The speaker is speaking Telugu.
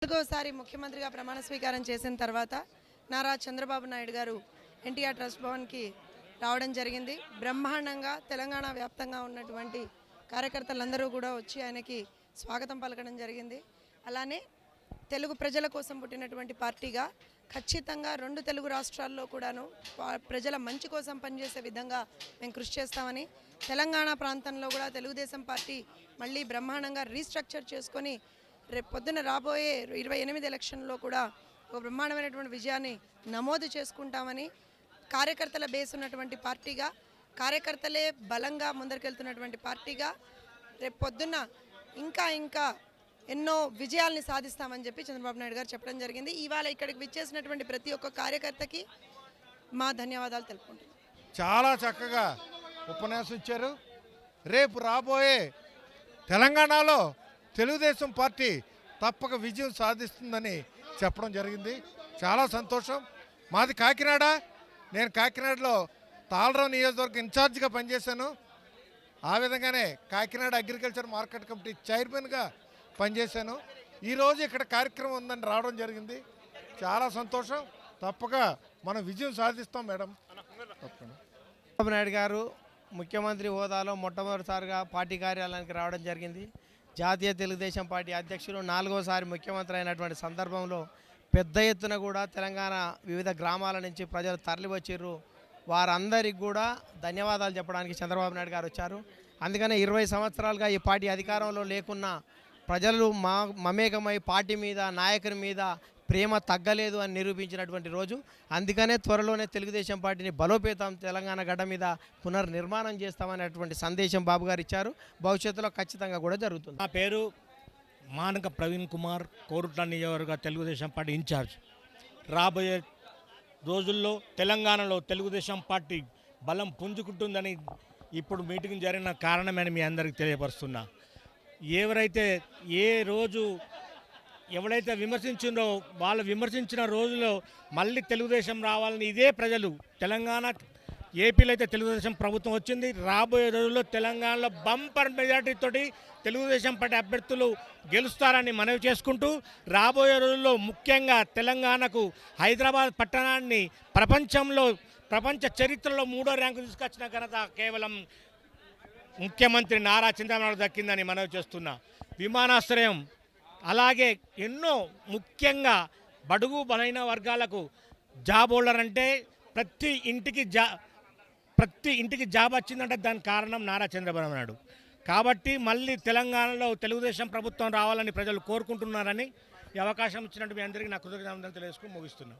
నాలుగోసారి ముఖ్యమంత్రిగా ప్రమాణ స్వీకారం చేసిన తర్వాత నారా చంద్రబాబు నాయుడు గారు ఎన్టీఆర్ ట్రస్ట్ భవన్కి రావడం జరిగింది. బ్రహ్మాండంగా తెలంగాణ వ్యాప్తంగా ఉన్నటువంటి కార్యకర్తలందరూ కూడా వచ్చి ఆయనకి స్వాగతం పలకడం జరిగింది. అలానే తెలుగు ప్రజల కోసం పుట్టినటువంటి పార్టీగా ఖచ్చితంగా రెండు తెలుగు రాష్ట్రాల్లో కూడాను ప్రజల మంచి కోసం పనిచేసే విధంగా మేము కృషి చేస్తామని, తెలంగాణ ప్రాంతంలో కూడా తెలుగుదేశం పార్టీ మళ్ళీ బ్రహ్మాండంగా రీస్ట్రక్చర్ చేసుకొని రేపు పొద్దున రాబోయే 28 ఎలక్షన్లో కూడా ఒక బ్రహ్మాండమైనటువంటి విజయాన్ని నమోదు చేసుకుంటామని, కార్యకర్తల బేస్ ఉన్నటువంటి పార్టీగా, కార్యకర్తలే బలంగా ముందరికెళ్తున్నటువంటి పార్టీగా రేపు పొద్దున్న ఇంకా ఎన్నో విజయాల్ని సాధిస్తామని చెప్పి చంద్రబాబు నాయుడు గారు చెప్పడం జరిగింది. ఇవాళ ఇక్కడికి విచ్చేసినటువంటి ప్రతి ఒక్క కార్యకర్తకి మా ధన్యవాదాలు తెలుపుకుంటున్నాం. చాలా చక్కగా ఉపన్యాసం ఇచ్చారు. రేపు రాబోయే తెలంగాణలో తెలుగుదేశం పార్టీ తప్పక విజయం సాధిస్తుందని చెప్పడం జరిగింది. చాలా సంతోషం. మాది కాకినాడ. నేను కాకినాడలో తాళరావు నియోజకవర్గ ఇన్ఛార్జిగా పనిచేశాను. ఆ విధంగానే కాకినాడ అగ్రికల్చర్ మార్కెట్ కమిటీ చైర్మన్గా పనిచేశాను. ఈరోజు ఇక్కడ కార్యక్రమం ఉందని రావడం జరిగింది. చాలా సంతోషం. తప్పక మనం విజయం సాధిస్తాం మేడం. చంద్రబాబు నాయుడు గారు ముఖ్యమంత్రి హోదాలో మొట్టమొదటిసారిగా పార్టీ కార్యాలయానికి రావడం జరిగింది. జాతీయ తెలుగుదేశం పార్టీ అధ్యక్షులు 4వసారి ముఖ్యమంత్రి అయినటువంటి సందర్భంలో పెద్ద ఎత్తున కూడా తెలంగాణ వివిధ గ్రామాల నుంచి ప్రజలు తరలివచ్చిర్రు. వారందరికి కూడా ధన్యవాదాలు చెప్పడానికి చంద్రబాబు నాయుడు గారు వచ్చారు. అందుకనే 20 సంవత్సరాలుగా ఈ పార్టీ అధికారంలో లేకున్నా ప్రజలు మమేకమై పార్టీ మీద, నాయకుని మీద ప్రేమ తగ్గలేదు అని నిరూపించినటువంటి రోజు. అందుకనే త్వరలోనే తెలుగుదేశం పార్టీని బలోపేతం తెలంగాణ గడ్డ మీద పునర్నిర్మాణం చేస్తామనేటువంటి సందేశం బాబు గారు ఇచ్చారు. భవిష్యత్తులో ఖచ్చితంగా కూడా జరుగుతుంది. నా పేరు మానక ప్రవీణ్ కుమార్, కోరుట్ల నియోజకవర్గ తెలుగుదేశం పార్టీ ఇన్ఛార్జ్. రాబోయే రోజుల్లో తెలంగాణలో తెలుగుదేశం పార్టీ బలం పుంజుకుంటుందని ఇప్పుడు మీటింగ్ జరిగిన కారణమని మీ అందరికీ తెలియపరుస్తున్నా. ఎవరైతే విమర్శించిందో వాళ్ళు విమర్శించిన రోజుల్లో మళ్ళీ తెలుగుదేశం రావాలని ఇదే ప్రజలు, తెలంగాణ ఏపీలో అయితే తెలుగుదేశం ప్రభుత్వం వచ్చింది. రాబోయే రోజుల్లో తెలంగాణలో బంపర్ మెజార్టీతోటి తెలుగుదేశం పార్టీ అభ్యర్థులు గెలుస్తారని మనవి చేసుకుంటూ, రాబోయే రోజుల్లో ముఖ్యంగా తెలంగాణకు హైదరాబాద్ పట్టణాన్ని ప్రపంచ చరిత్రలో 3వ ర్యాంకు తీసుకొచ్చిన ఘనత కేవలం ముఖ్యమంత్రి నారా చంద్రబాబు నాయుడు దక్కిందని మనవి చేస్తున్నా. విమానాశ్రయం, అలాగే ఎన్నో ముఖ్యంగా బడుగు బలైన వర్గాలకు జాబ్ హోల్డర్ అంటే ప్రతి ఇంటికి జాబ్ వచ్చిందంటే దానికి కారణం నారా చంద్రబాబు నాయుడు. కాబట్టి మళ్ళీ తెలంగాణలో తెలుగుదేశం ప్రభుత్వం రావాలని ప్రజలు కోరుకుంటున్నారని ఈ అవకాశం ఇచ్చినట్టు మీ అందరికీ నా కృతజ్ఞతలు తెలియజేసుకుని ముగిస్తున్నాను.